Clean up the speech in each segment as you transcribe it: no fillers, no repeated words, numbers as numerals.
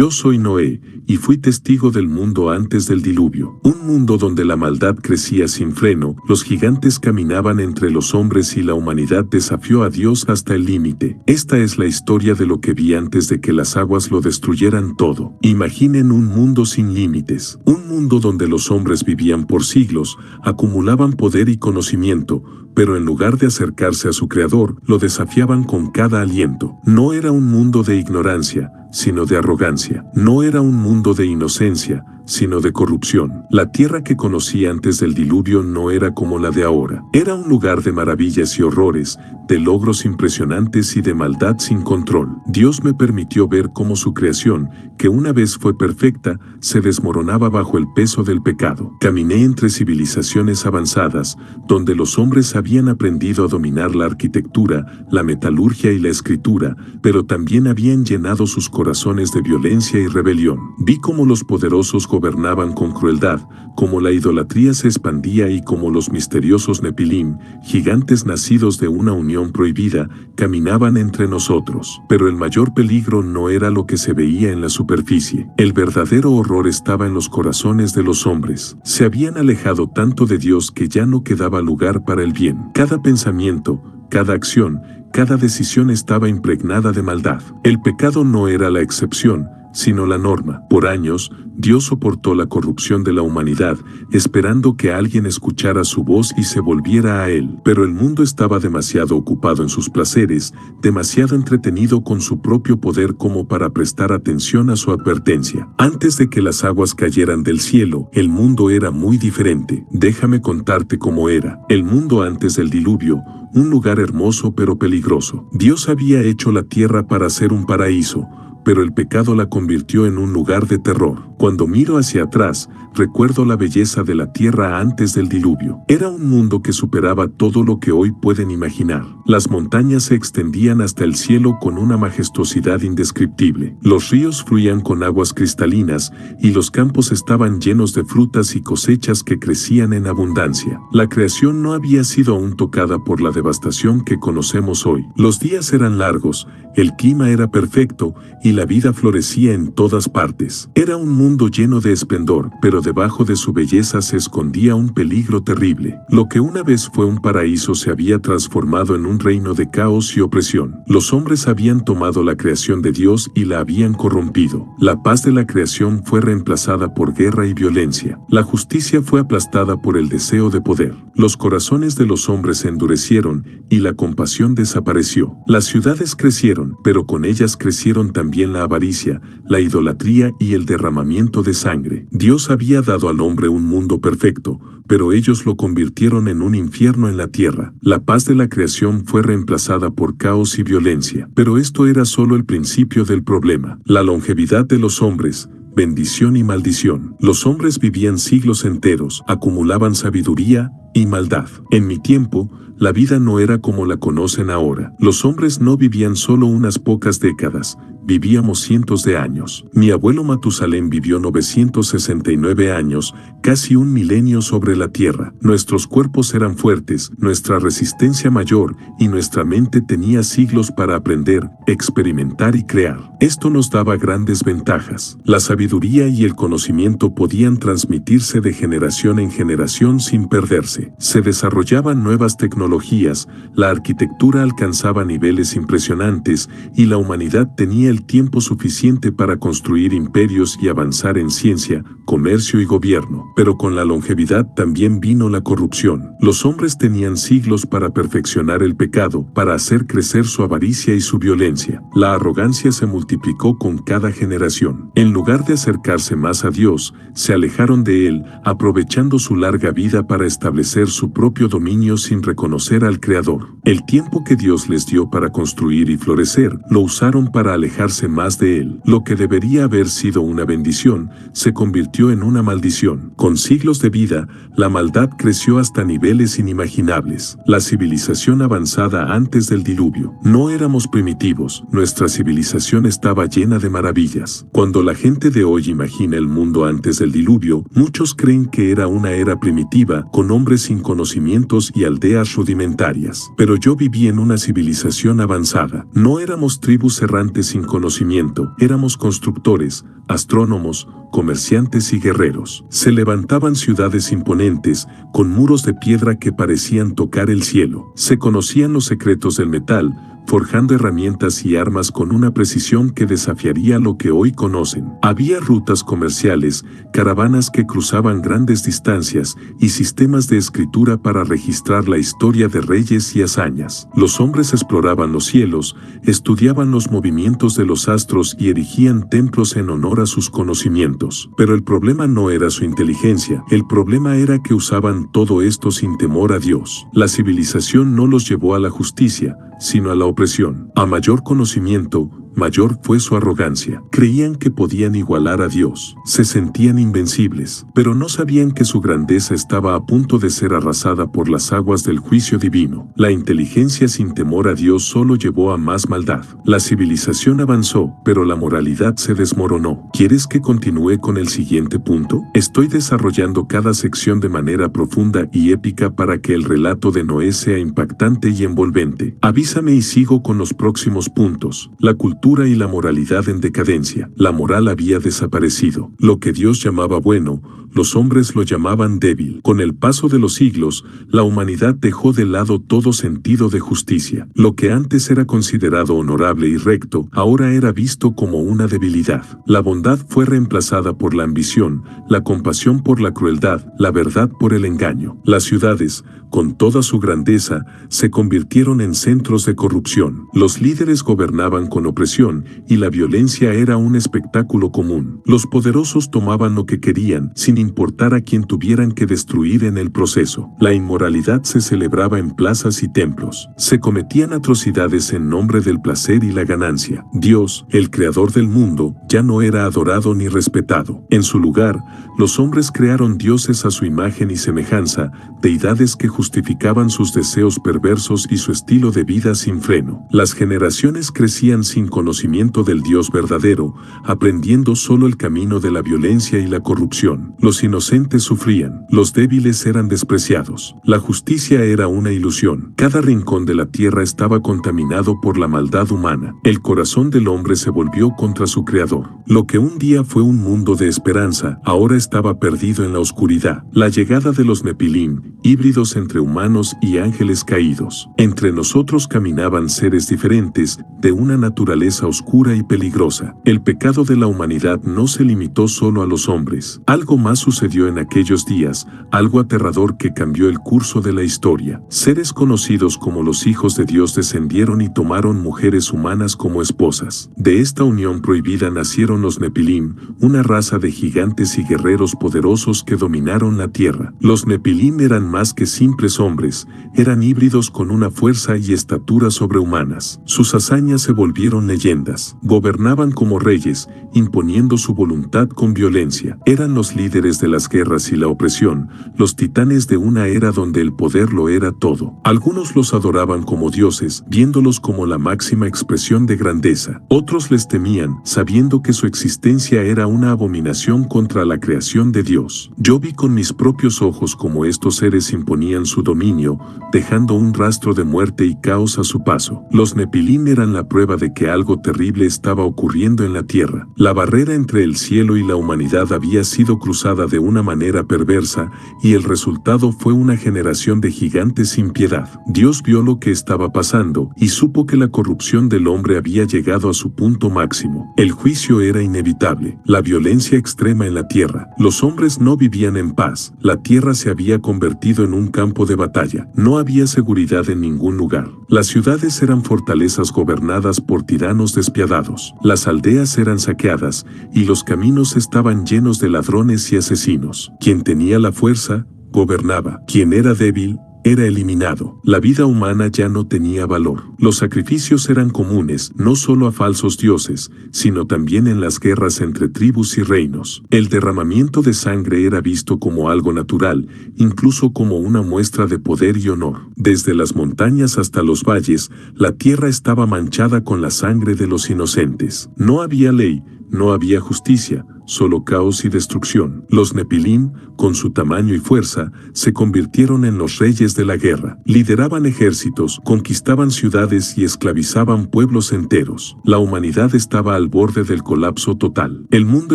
Yo soy Noé, y fui testigo del mundo antes del diluvio. Un mundo donde la maldad crecía sin freno, los gigantes caminaban entre los hombres y la humanidad desafió a Dios hasta el límite. Esta es la historia de lo que vi antes de que las aguas lo destruyeran todo. Imaginen un mundo sin límites. Un mundo donde los hombres vivían por siglos, acumulaban poder y conocimiento, pero en lugar de acercarse a su Creador, lo desafiaban con cada aliento. No era un mundo de ignorancia, sino de arrogancia. No era un mundo de inocencia, sino de corrupción. La tierra que conocí antes del diluvio no era como la de ahora. Era un lugar de maravillas y horrores, de logros impresionantes y de maldad sin control. Dios me permitió ver cómo su creación, que una vez fue perfecta, se desmoronaba bajo el peso del pecado. Caminé entre civilizaciones avanzadas, donde los hombres habían aprendido a dominar la arquitectura, la metalurgia y la escritura, pero también habían llenado sus corazones de violencia y rebelión. Vi cómo los poderosos gobernaban con crueldad, cómo la idolatría se expandía y cómo los misteriosos Nepilim, gigantes nacidos de una unión prohibida, caminaban entre nosotros. Pero el mayor peligro no era lo que se veía en la superficie. El verdadero horror estaba en los corazones de los hombres. Se habían alejado tanto de Dios que ya no quedaba lugar para el bien. Cada pensamiento, cada acción, cada decisión estaba impregnada de maldad. El pecado no era la excepción, sino la norma. Por años, Dios soportó la corrupción de la humanidad, esperando que alguien escuchara su voz y se volviera a Él. Pero el mundo estaba demasiado ocupado en sus placeres, demasiado entretenido con su propio poder como para prestar atención a su advertencia. Antes de que las aguas cayeran del cielo, el mundo era muy diferente. Déjame contarte cómo era. El mundo antes del diluvio, un lugar hermoso pero peligroso. Dios había hecho la tierra para ser un paraíso, pero el pecado la convirtió en un lugar de terror. Cuando miro hacia atrás, recuerdo la belleza de la tierra antes del diluvio. Era un mundo que superaba todo lo que hoy pueden imaginar. Las montañas se extendían hasta el cielo con una majestuosidad indescriptible. Los ríos fluían con aguas cristalinas y los campos estaban llenos de frutas y cosechas que crecían en abundancia. La creación no había sido aún tocada por la devastación que conocemos hoy. Los días eran largos, el clima era perfecto y la vida florecía en todas partes. Era un mundo lleno de esplendor, pero debajo de su belleza se escondía un peligro terrible. Lo que una vez fue un paraíso se había transformado en un reino de caos y opresión. Los hombres habían tomado la creación de Dios y la habían corrompido. La paz de la creación fue reemplazada por guerra y violencia. La justicia fue aplastada por el deseo de poder. Los corazones de los hombres se endurecieron y la compasión desapareció. Las ciudades crecieron, pero con ellas crecieron también la avaricia, la idolatría y el derramamiento de sangre. Dios había dado al hombre un mundo perfecto, pero ellos lo convirtieron en un infierno en la tierra. La paz de la creación fue reemplazada por caos y violencia. Pero esto era solo el principio del problema. La longevidad de los hombres, bendición y maldición. Los hombres vivían siglos enteros, acumulaban sabiduría y maldad. En mi tiempo, la vida no era como la conocen ahora. Los hombres no vivían solo unas pocas décadas, vivíamos cientos de años. Mi abuelo Matusalén vivió 969 años, casi un milenio sobre la tierra. Nuestros cuerpos eran fuertes, nuestra resistencia mayor y nuestra mente tenía siglos para aprender, experimentar y crear. Esto nos daba grandes ventajas. La sabiduría y el conocimiento podían transmitirse de generación en generación sin perderse. Se desarrollaban nuevas tecnologías, la arquitectura alcanzaba niveles impresionantes y la humanidad tenía el tiempo suficiente para construir imperios y avanzar en ciencia, comercio y gobierno. Pero con la longevidad también vino la corrupción. Los hombres tenían siglos para perfeccionar el pecado, para hacer crecer su avaricia y su violencia. La arrogancia se multiplicó con cada generación. En lugar de acercarse más a Dios, se alejaron de Él, aprovechando su larga vida para establecer su propio dominio sin reconocer al Creador. El tiempo que Dios les dio para construir y florecer, lo usaron para alejarse más de Él. Lo que debería haber sido una bendición, se convirtió en una maldición. Con siglos de vida, la maldad creció hasta niveles inimaginables. La civilización avanzada antes del diluvio. No éramos primitivos, nuestra civilización estaba llena de maravillas. Cuando la gente de hoy imagina el mundo antes del diluvio, muchos creen que era una era primitiva, con hombres sin conocimientos y aldeas rudimentarias. Pero yo viví en una civilización avanzada. No éramos tribus errantes sin conocimiento. Éramos constructores, astrónomos, comerciantes y guerreros. Se levantaban ciudades imponentes, con muros de piedra que parecían tocar el cielo. Se conocían los secretos del metal, forjando herramientas y armas con una precisión que desafiaría lo que hoy conocen. Había rutas comerciales, caravanas que cruzaban grandes distancias y sistemas de escritura para registrar la historia de reyes y hazañas. Los hombres exploraban los cielos, estudiaban los movimientos de los astros y erigían templos en honor a sus conocimientos. Pero el problema no era su inteligencia, el problema era que usaban todo esto sin temor a Dios. La civilización no los llevó a la justicia, sino a la opresión. A mayor conocimiento, mayor fue su arrogancia. Creían que podían igualar a Dios. Se sentían invencibles, pero no sabían que su grandeza estaba a punto de ser arrasada por las aguas del juicio divino. La inteligencia sin temor a Dios solo llevó a más maldad. La civilización avanzó, pero la moralidad se desmoronó. ¿Quieres que continúe con el siguiente punto? Estoy desarrollando cada sección de manera profunda y épica para que el relato de Noé sea impactante y envolvente. Avísame y sigo con los próximos puntos. La cultura y la moralidad en decadencia. La moral había desaparecido. Lo que Dios llamaba bueno, los hombres lo llamaban débil. Con el paso de los siglos, la humanidad dejó de lado todo sentido de justicia. Lo que antes era considerado honorable y recto, ahora era visto como una debilidad. La bondad fue reemplazada por la ambición, la compasión por la crueldad, la verdad por el engaño. Las ciudades, con toda su grandeza, se convirtieron en centros de corrupción. Los líderes gobernaban con opresión y la violencia era un espectáculo común. Los poderosos tomaban lo que querían, sin importar a quien tuvieran que destruir en el proceso. La inmoralidad se celebraba en plazas y templos. Se cometían atrocidades en nombre del placer y la ganancia. Dios, el creador del mundo, ya no era adorado ni respetado. En su lugar, los hombres crearon dioses a su imagen y semejanza, deidades que justificaban sus deseos perversos y su estilo de vida sin freno. Las generaciones crecían sin conocimiento del Dios verdadero, aprendiendo solo el camino de la violencia y la corrupción. Los inocentes sufrían, los débiles eran despreciados. La justicia era una ilusión. Cada rincón de la tierra estaba contaminado por la maldad humana. El corazón del hombre se volvió contra su creador. Lo que un día fue un mundo de esperanza, ahora estaba perdido en la oscuridad. La llegada de los Nepilim, híbridos entre humanos y ángeles caídos. Entre nosotros caminaban seres diferentes, de una naturaleza oscura y peligrosa. El pecado de la humanidad no se limitó solo a los hombres. Algo más sucedió en aquellos días, algo aterrador que cambió el curso de la historia. Seres conocidos como los hijos de Dios descendieron y tomaron mujeres humanas como esposas. De esta unión prohibida nacieron los Nepilim, una raza de gigantes y guerreros poderosos que dominaron la tierra. Los Nepilim eran más que simples hombres, eran híbridos con una fuerza y estatura sobrehumanas. Sus hazañas se volvieron leyendas. Gobernaban como reyes, imponiendo su voluntad con violencia. Eran los líderes de las guerras y la opresión, los titanes de una era donde el poder lo era todo. Algunos los adoraban como dioses, viéndolos como la máxima expresión de grandeza. Otros les temían, sabiendo que su existencia era una abominación contra la creación de Dios. Yo vi con mis propios ojos cómo estos seres imponían su dominio, dejando un rastro de muerte y caos a su paso. Los Nepilim eran la prueba de que algo terrible estaba ocurriendo en la tierra. La barrera entre el cielo y la humanidad había sido cruzada de una manera perversa, y el resultado fue una generación de gigantes sin piedad. Dios vio lo que estaba pasando, y supo que la corrupción del hombre había llegado a su punto máximo. El juicio era inevitable. La violencia extrema en la tierra. Los hombres no vivían en paz. La tierra se había convertido en un campo de batalla. No había seguridad en ningún lugar. Las ciudades eran fortalezas gobernadas por tiranos despiadados. Las aldeas eran saqueadas, y los caminos estaban llenos de ladrones y asesinos. Quien tenía la fuerza, gobernaba. Quien era débil, era eliminado. La vida humana ya no tenía valor. Los sacrificios eran comunes, no solo a falsos dioses, sino también en las guerras entre tribus y reinos. El derramamiento de sangre era visto como algo natural, incluso como una muestra de poder y honor. Desde las montañas hasta los valles, la tierra estaba manchada con la sangre de los inocentes. No había ley, no había justicia, solo caos y destrucción. Los Nepilim, con su tamaño y fuerza, se convirtieron en los reyes de la guerra. Lideraban ejércitos, conquistaban ciudades y esclavizaban pueblos enteros. La humanidad estaba al borde del colapso total. El mundo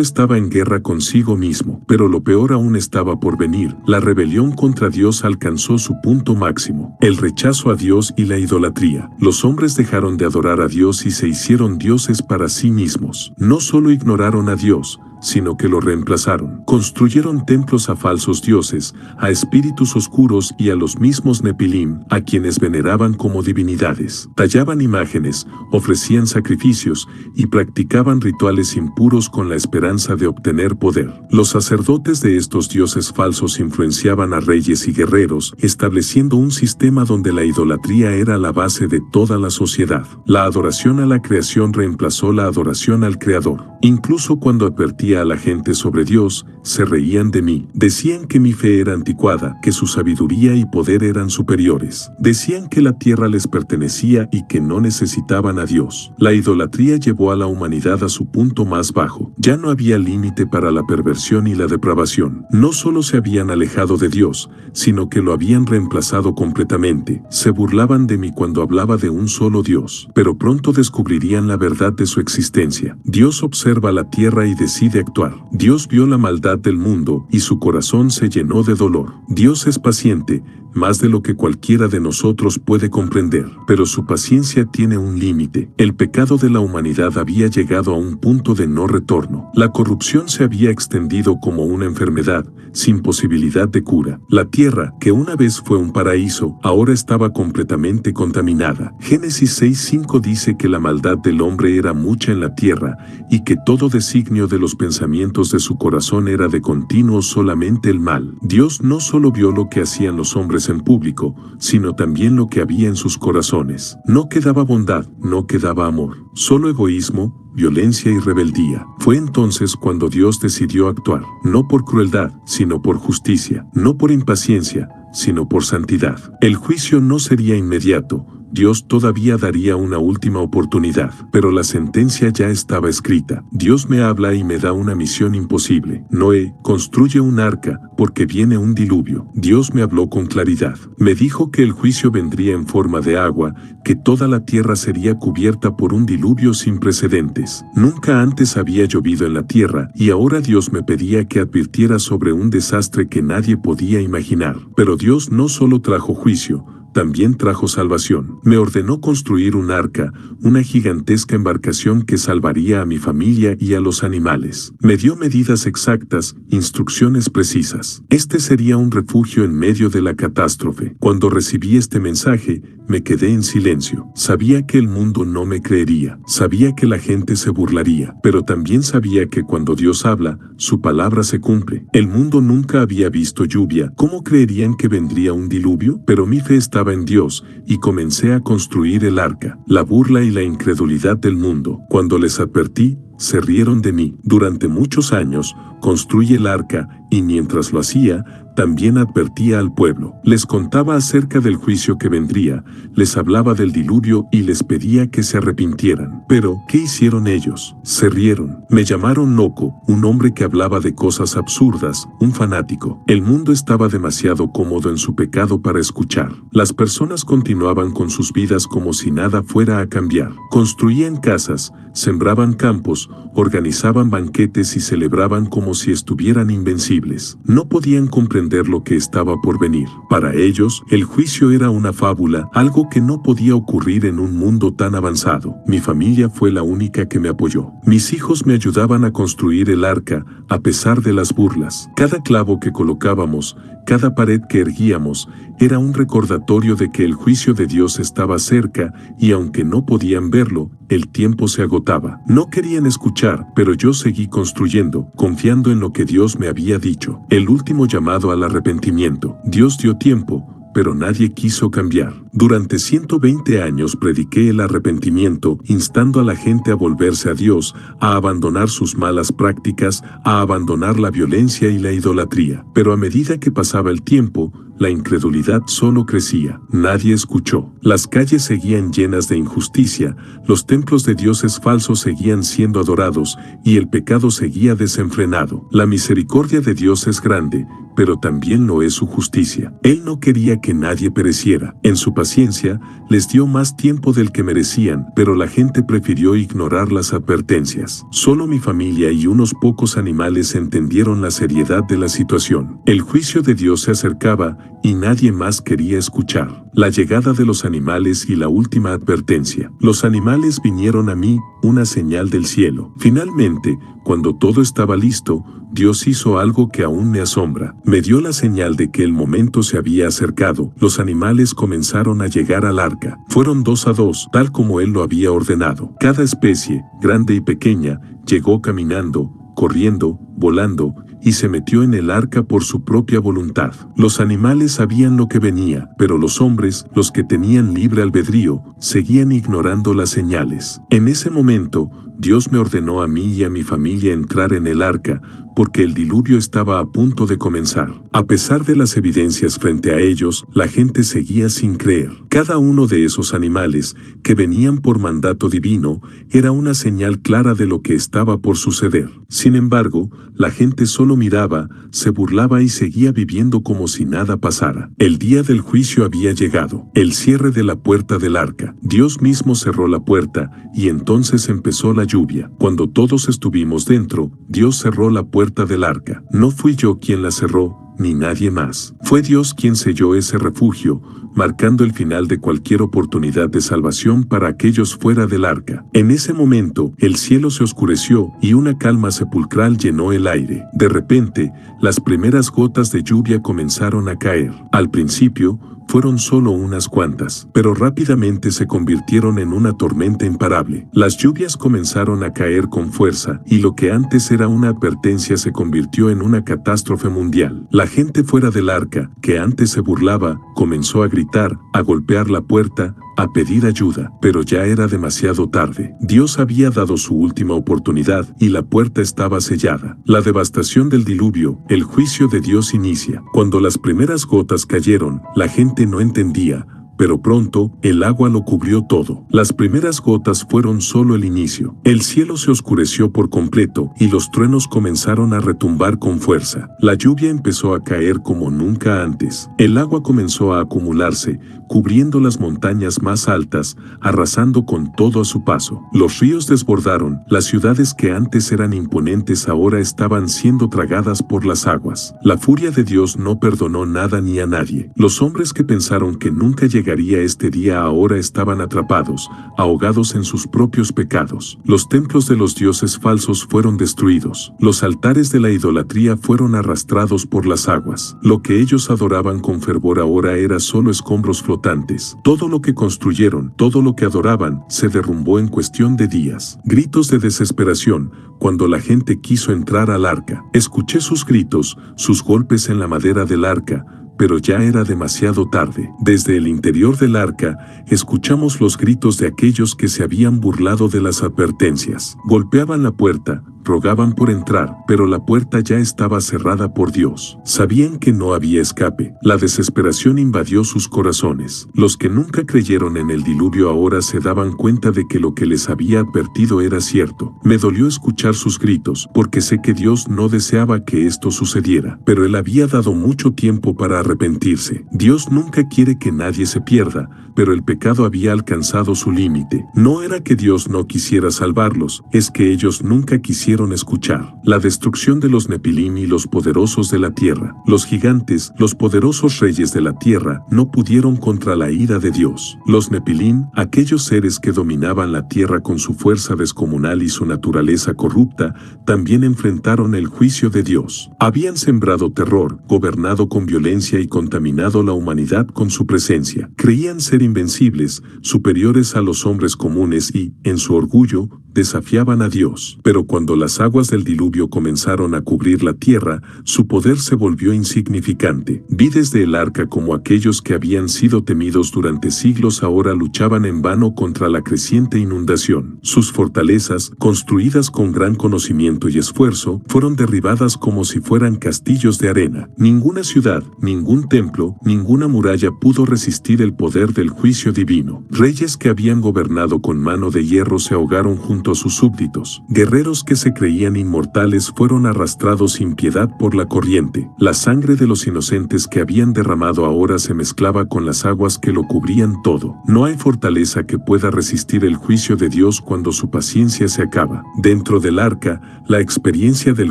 estaba en guerra consigo mismo, pero lo peor aún estaba por venir. La rebelión contra Dios alcanzó su punto máximo. El rechazo a Dios y la idolatría. Los hombres dejaron de adorar a Dios y se hicieron dioses para sí mismos. No solo ignoraron a Dios, sino que lo reemplazaron. Construyeron templos a falsos dioses, a espíritus oscuros y a los mismos Nepilim, a quienes veneraban como divinidades. Tallaban imágenes, ofrecían sacrificios y practicaban rituales impuros con la esperanza de obtener poder. Los sacerdotes de estos dioses falsos influenciaban a reyes y guerreros, estableciendo un sistema donde la idolatría era la base de toda la sociedad. La adoración a la creación reemplazó la adoración al Creador. Incluso cuando advertía a la gente sobre Dios, se reían de mí. Decían que mi fe era anticuada, que su sabiduría y poder eran superiores. Decían que la tierra les pertenecía y que no necesitaban a Dios. La idolatría llevó a la humanidad a su punto más bajo. Ya no había límite para la perversión y la depravación. No solo se habían alejado de Dios, sino que lo habían reemplazado completamente. Se burlaban de mí cuando hablaba de un solo Dios, pero pronto descubrirían la verdad de su existencia. Dios observa la tierra y decide actuar. Dios vio la maldad del mundo y su corazón se llenó de dolor. Dios es paciente, más de lo que cualquiera de nosotros puede comprender, pero su paciencia tiene un límite. El pecado de la humanidad había llegado a un punto de no retorno. La corrupción se había extendido como una enfermedad, sin posibilidad de cura. La tierra, que una vez fue un paraíso, ahora estaba completamente contaminada. Génesis 6:5 dice que la maldad del hombre era mucha en la tierra y que todo designio de los pensamientos de su corazón era de continuo solamente el mal. Dios no solo vio lo que hacían los hombres en público, sino también lo que había en sus corazones. No quedaba bondad, no quedaba amor, solo egoísmo, violencia y rebeldía. Fue entonces cuando Dios decidió actuar, no por crueldad, sino por justicia, no por impaciencia, sino por santidad. El juicio no sería inmediato. Dios todavía daría una última oportunidad, pero la sentencia ya estaba escrita. Dios me habla y me da una misión imposible. Noé, construye un arca, porque viene un diluvio. Dios me habló con claridad. Me dijo que el juicio vendría en forma de agua, que toda la tierra sería cubierta por un diluvio sin precedentes. Nunca antes había llovido en la tierra, y ahora Dios me pedía que advirtiera sobre un desastre que nadie podía imaginar. Pero Dios no solo trajo juicio, también trajo salvación. Me ordenó construir un arca, una gigantesca embarcación que salvaría a mi familia y a los animales. Me dio medidas exactas, instrucciones precisas. Este sería un refugio en medio de la catástrofe. Cuando recibí este mensaje, me quedé en silencio. Sabía que el mundo no me creería. Sabía que la gente se burlaría. Pero también sabía que cuando Dios habla, su palabra se cumple. El mundo nunca había visto lluvia. ¿Cómo creerían que vendría un diluvio? Pero mi fe estaba en Dios, y comencé a construir el arca. La burla y la incredulidad del mundo. Cuando les advertí, se rieron de mí. Durante muchos años, construí el arca, y mientras lo hacía, también advertía al pueblo. Les contaba acerca del juicio que vendría, les hablaba del diluvio y les pedía que se arrepintieran. Pero, ¿qué hicieron ellos? Se rieron. Me llamaron loco, un hombre que hablaba de cosas absurdas, un fanático. El mundo estaba demasiado cómodo en su pecado para escuchar. Las personas continuaban con sus vidas como si nada fuera a cambiar. Construían casas, sembraban campos, organizaban banquetes y celebraban como si estuvieran invencibles. No podían comprender lo que estaba por venir. Para ellos, el juicio era una fábula, algo que no podía ocurrir en un mundo tan avanzado. Mi familia fue la única que me apoyó. Mis hijos me ayudaban a construir el arca, a pesar de las burlas. Cada clavo que colocábamos, cada pared que erguíamos, era un recordatorio de que el juicio de Dios estaba cerca, y aunque no podían verlo, el tiempo se agotaba. No querían escuchar, pero yo seguí construyendo, confiando en lo que Dios me había dicho. El último llamado al arrepentimiento. Dios dio tiempo, pero nadie quiso cambiar. Durante 120 años prediqué el arrepentimiento, instando a la gente a volverse a Dios, a abandonar sus malas prácticas, a abandonar la violencia y la idolatría. Pero a medida que pasaba el tiempo, la incredulidad solo crecía. Nadie escuchó. Las calles seguían llenas de injusticia, los templos de dioses falsos seguían siendo adorados y el pecado seguía desenfrenado. La misericordia de Dios es grande, pero también lo es su justicia. Él no quería que nadie pereciera. En su paciencia, les dio más tiempo del que merecían, pero la gente prefirió ignorar las advertencias. Solo mi familia y unos pocos animales entendieron la seriedad de la situación. El juicio de Dios se acercaba y nadie más quería escuchar. La llegada de los animales y la última advertencia. Los animales vinieron a mí, una señal del cielo. Finalmente, cuando todo estaba listo, Dios hizo algo que aún me asombra. Me dio la señal de que el momento se había acercado. Los animales comenzaron a llegar al arca. Fueron 2 a 2, tal como Él lo había ordenado. Cada especie, grande y pequeña, llegó caminando, corriendo, volando, y se metió en el arca por su propia voluntad. Los animales sabían lo que venía, pero los hombres, los que tenían libre albedrío, seguían ignorando las señales. En ese momento, Dios me ordenó a mí y a mi familia entrar en el arca, porque el diluvio estaba a punto de comenzar. A pesar de las evidencias frente a ellos, la gente seguía sin creer. Cada uno de esos animales, que venían por mandato divino, era una señal clara de lo que estaba por suceder. Sin embargo, la gente solo miraba, se burlaba y seguía viviendo como si nada pasara. El día del juicio había llegado. El cierre de la puerta del arca. Dios mismo cerró la puerta, y entonces empezó la lluvia. Cuando todos estuvimos dentro, Dios cerró la puerta del arca. No fui yo quien la cerró, ni nadie más. Fue Dios quien selló ese refugio, marcando el final de cualquier oportunidad de salvación para aquellos fuera del arca. En ese momento, el cielo se oscureció y una calma sepulcral llenó el aire. De repente, las primeras gotas de lluvia comenzaron a caer. Al principio, fueron solo unas cuantas, pero rápidamente se convirtieron en una tormenta imparable. Las lluvias comenzaron a caer con fuerza, y lo que antes era una advertencia se convirtió en una catástrofe mundial. La gente fuera del arca, que antes se burlaba, comenzó a gritar, a golpear la puerta, a pedir ayuda, pero ya era demasiado tarde. Dios había dado su última oportunidad y la puerta estaba sellada. La devastación del diluvio, el juicio de Dios inicia. Cuando las primeras gotas cayeron, la gente no entendía, pero pronto, el agua lo cubrió todo. Las primeras gotas fueron solo el inicio. El cielo se oscureció por completo y los truenos comenzaron a retumbar con fuerza. La lluvia empezó a caer como nunca antes. El agua comenzó a acumularse, cubriendo las montañas más altas, arrasando con todo a su paso. Los ríos desbordaron, las ciudades que antes eran imponentes ahora estaban siendo tragadas por las aguas. La furia de Dios no perdonó nada ni a nadie. Los hombres que pensaron que nunca llegaría este día ahora estaban atrapados, ahogados en sus propios pecados. Los templos de los dioses falsos fueron destruidos. Los altares de la idolatría fueron arrastrados por las aguas. Lo que ellos adoraban con fervor ahora era solo escombros flotantes. Todo lo que construyeron, todo lo que adoraban, se derrumbó en cuestión de días. Gritos de desesperación, cuando la gente quiso entrar al arca. Escuché sus gritos, sus golpes en la madera del arca, pero ya era demasiado tarde. Desde el interior del arca, escuchamos los gritos de aquellos que se habían burlado de las advertencias. Golpeaban la puerta, rogaban por entrar, pero la puerta ya estaba cerrada por Dios. Sabían que no había escape. La desesperación invadió sus corazones. Los que nunca creyeron en el diluvio ahora se daban cuenta de que lo que les había advertido era cierto. Me dolió escuchar sus gritos, porque sé que Dios no deseaba que esto sucediera, pero Él había dado mucho tiempo para arrepentirse. Dios nunca quiere que nadie se pierda, pero el pecado había alcanzado su límite. No era que Dios no quisiera salvarlos, es que ellos nunca quisieron escuchar. La destrucción de los Nepilim y los poderosos de la tierra. Los gigantes, los poderosos reyes de la tierra, no pudieron contra la ira de Dios. Los Nepilim, aquellos seres que dominaban la tierra con su fuerza descomunal y su naturaleza corrupta, también enfrentaron el juicio de Dios. Habían sembrado terror, gobernado con violencia y contaminado la humanidad con su presencia. Creían ser invencibles, superiores a los hombres comunes y, en su orgullo, desafiaban a Dios. Pero cuando la las aguas del diluvio comenzaron a cubrir la tierra, su poder se volvió insignificante. Vi desde el arca como aquellos que habían sido temidos durante siglos ahora luchaban en vano contra la creciente inundación. Sus fortalezas, construidas con gran conocimiento y esfuerzo, fueron derribadas como si fueran castillos de arena. Ninguna ciudad, ningún templo, ninguna muralla pudo resistir el poder del juicio divino. Reyes que habían gobernado con mano de hierro se ahogaron junto a sus súbditos. Guerreros que se creían inmortales fueron arrastrados sin piedad por la corriente. La sangre de los inocentes que habían derramado ahora se mezclaba con las aguas que lo cubrían todo. No hay fortaleza que pueda resistir el juicio de Dios cuando su paciencia se acaba. Dentro del arca, la experiencia del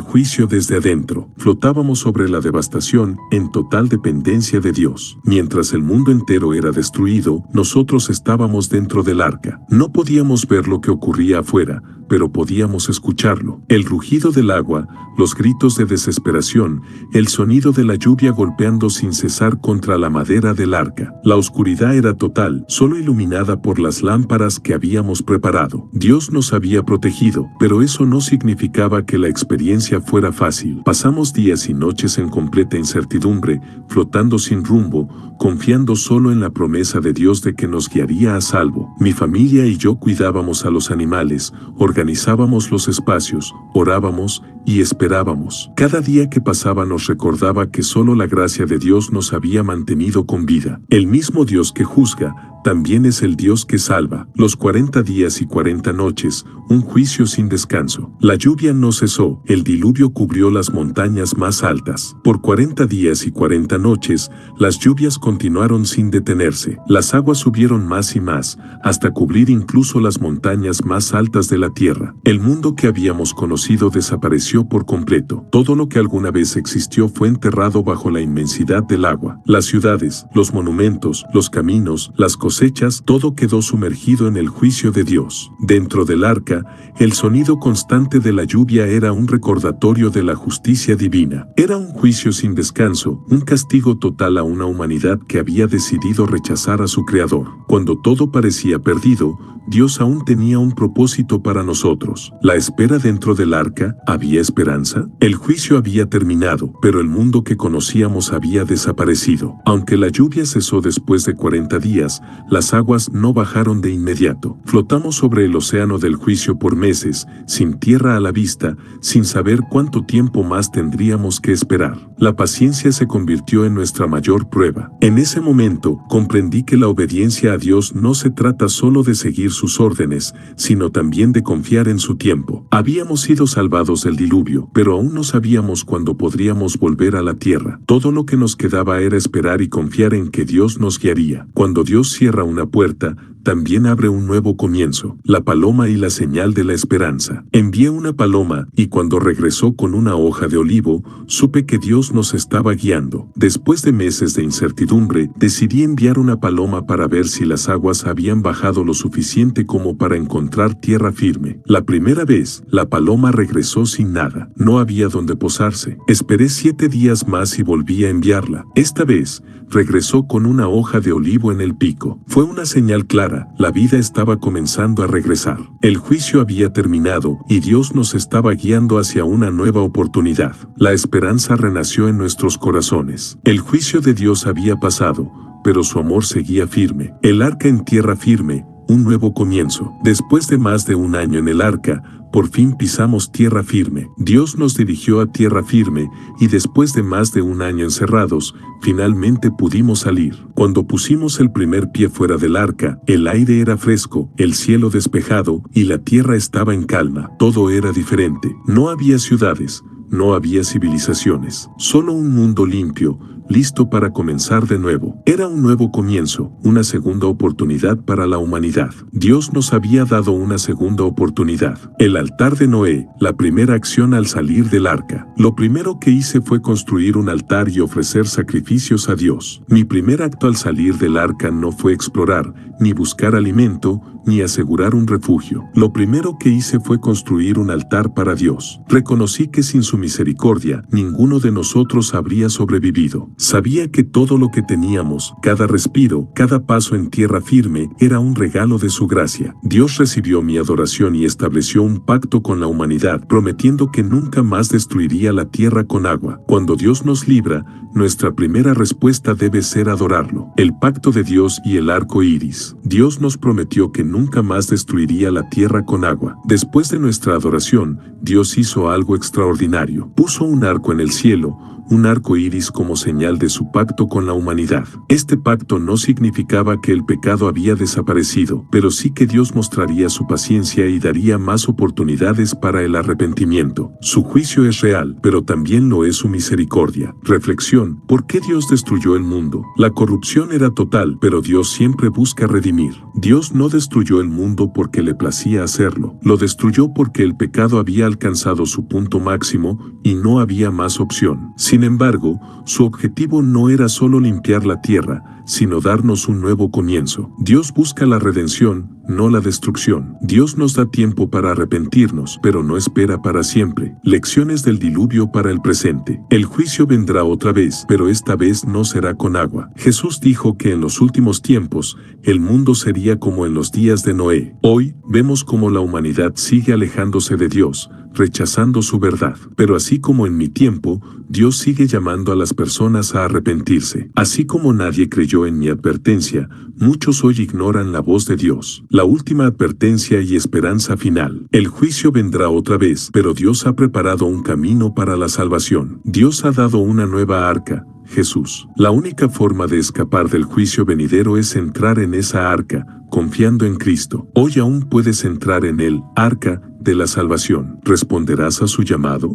juicio desde adentro. Flotábamos sobre la devastación, en total dependencia de Dios. Mientras el mundo entero era destruido, nosotros estábamos dentro del arca. No podíamos ver lo que ocurría afuera, pero podíamos escucharlo. El rugido del agua, los gritos de desesperación, el sonido de la lluvia golpeando sin cesar contra la madera del arca. La oscuridad era total, solo iluminada por las lámparas que habíamos preparado. Dios nos había protegido, pero eso no significaba que la experiencia fuera fácil. Pasamos días y noches en completa incertidumbre, flotando sin rumbo, confiando solo en la promesa de Dios de que nos guiaría a salvo. Mi familia y yo cuidábamos a los animales, organizábamos los espacios, orábamos y esperábamos. Cada día que pasaba nos recordaba que solo la gracia de Dios nos había mantenido con vida. El mismo Dios que juzga, también es el Dios que salva. Los 40 días y 40 noches, un juicio sin descanso. La lluvia no cesó, el diluvio cubrió las montañas más altas. Por 40 días y 40 noches, las lluvias continuaron sin detenerse. Las aguas subieron más y más, hasta cubrir incluso las montañas más altas de la tierra. El mundo que habíamos conocido desapareció por completo. Todo lo que alguna vez existió fue enterrado bajo la inmensidad del agua. Las ciudades, los monumentos, los caminos, las cosechas, todo quedó sumergido en el juicio de Dios. Dentro del arca, el sonido constante de la lluvia era un recordatorio de la justicia divina. Era un juicio sin descanso, un castigo total a una humanidad que había decidido rechazar a su Creador. Cuando todo parecía perdido, Dios aún tenía un propósito para nosotros. La espera dentro del arca, ¿había esperanza? El juicio había terminado, pero el mundo que conocíamos había desaparecido. Aunque la lluvia cesó después de 40 días, las aguas no bajaron de inmediato. Flotamos sobre el océano del juicio por meses, sin tierra a la vista, sin saber cuánto tiempo más tendríamos que esperar. La paciencia se convirtió en nuestra mayor prueba. En ese momento, comprendí que la obediencia a Dios no se trata solo de seguir sus órdenes, sino también de confiar en su tiempo. Habíamos sido salvados del diluvio, pero aún no sabíamos cuándo podríamos volver a la tierra. Todo lo que nos quedaba era esperar y confiar en que Dios nos guiaría. Cuando Dios cierra una puerta, también abre un nuevo comienzo. La paloma y la señal de la esperanza. Envié una paloma, y cuando regresó con una hoja de olivo, supe que Dios nos estaba guiando. Después de meses de incertidumbre, decidí enviar una paloma para ver si las aguas habían bajado lo suficiente como para encontrar tierra firme. La primera vez, la paloma regresó sin nada. No había donde posarse. Esperé 7 días más y volví a enviarla. Esta vez, regresó con una hoja de olivo en el pico. Fue una señal clara. La vida estaba comenzando a regresar. El juicio había terminado y Dios nos estaba guiando hacia una nueva oportunidad. La esperanza renació en nuestros corazones. El juicio de Dios había pasado, pero su amor seguía firme. El arca en tierra firme, un nuevo comienzo. Después de más de un año en el arca, por fin pisamos tierra firme. Dios nos dirigió a tierra firme y después de más de un año encerrados, finalmente pudimos salir. Cuando pusimos el primer pie fuera del arca, el aire era fresco, el cielo despejado y la tierra estaba en calma. Todo era diferente. No había ciudades, no había civilizaciones, solo un mundo limpio, listo para comenzar de nuevo. Era un nuevo comienzo, una segunda oportunidad para la humanidad. Dios nos había dado una segunda oportunidad. El altar de Noé, la primera acción al salir del arca. Lo primero que hice fue construir un altar y ofrecer sacrificios a Dios. Mi primer acto al salir del arca no fue explorar, ni buscar alimento, ni asegurar un refugio. Lo primero que hice fue construir un altar para Dios. Reconocí que sin su misericordia, ninguno de nosotros habría sobrevivido. Sabía que todo lo que teníamos, cada respiro, cada paso en tierra firme, era un regalo de su gracia. Dios recibió mi adoración y estableció un pacto con la humanidad, prometiendo que nunca más destruiría la tierra con agua. Cuando Dios nos libra, nuestra primera respuesta debe ser adorarlo. El pacto de Dios y el arco iris. Dios nos prometió que nunca más destruiría la tierra con agua. Después de nuestra adoración, Dios hizo algo extraordinario. Puso un arco en el cielo, un arco iris como señal de su pacto con la humanidad. Este pacto no significaba que el pecado había desaparecido, pero sí que Dios mostraría su paciencia y daría más oportunidades para el arrepentimiento. Su juicio es real, pero también lo es su misericordia. Reflexión: ¿por qué Dios destruyó el mundo? La corrupción era total, pero Dios siempre busca redimir. Dios no destruyó el mundo porque le placía hacerlo. Lo destruyó porque el pecado había alcanzado su punto máximo y no había más opción. Sin embargo, su objetivo no era solo limpiar la tierra, sino darnos un nuevo comienzo. Dios busca la redención, no la destrucción. Dios nos da tiempo para arrepentirnos, pero no espera para siempre. Lecciones del diluvio para el presente. El juicio vendrá otra vez, pero esta vez no será con agua. Jesús dijo que en los últimos tiempos, el mundo sería como en los días de Noé. Hoy, vemos cómo la humanidad sigue alejándose de Dios, rechazando su verdad. Pero así como en mi tiempo, Dios sigue llamando a las personas a arrepentirse. Así como nadie creyó en mi advertencia, muchos hoy ignoran la voz de Dios. La última advertencia y esperanza final. El juicio vendrá otra vez, pero Dios ha preparado un camino para la salvación. Dios ha dado una nueva arca, Jesús. La única forma de escapar del juicio venidero es entrar en esa arca, confiando en Cristo. Hoy aún puedes entrar en el arca de la salvación. ¿Responderás a su llamado?